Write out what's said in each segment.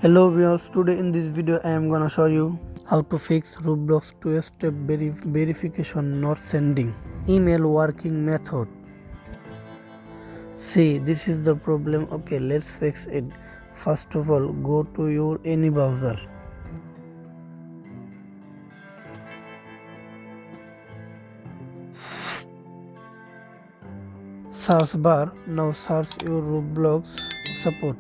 Hello viewers, today in this video I am gonna show you how to fix Roblox two-step verification not sending email working method. See, this is the problem. Okay, let's fix it. First of all, go to your any browser. Search bar. Now search your Roblox support.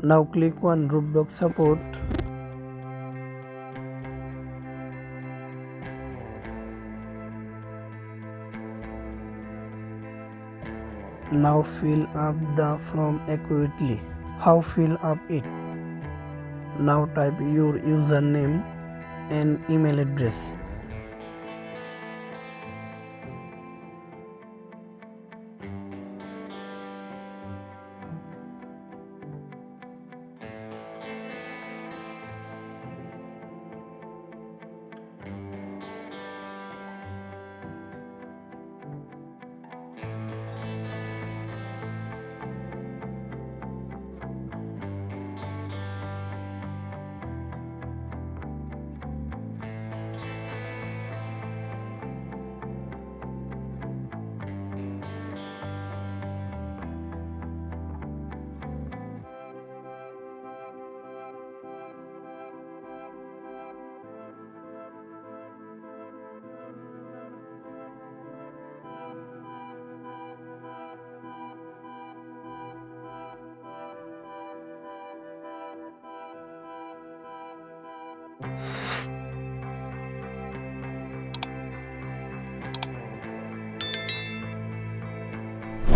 Now click on Roblox support. Now fill up the form accurately. How fill up it? Now type your username and email address.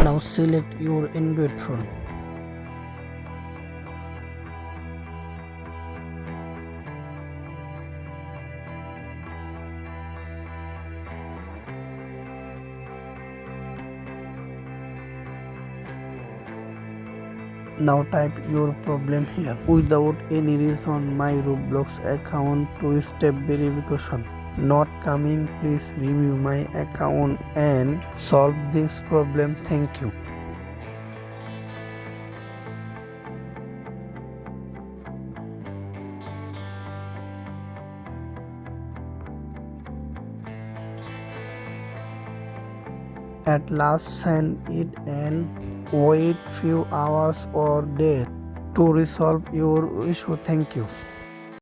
Now select your Android phone. Now type your problem here. Without any reason, my Roblox account two-step verification not coming. Please review my account and solve this problem. Thank you. At last send it and wait few hours or days to resolve your issue. Thank you.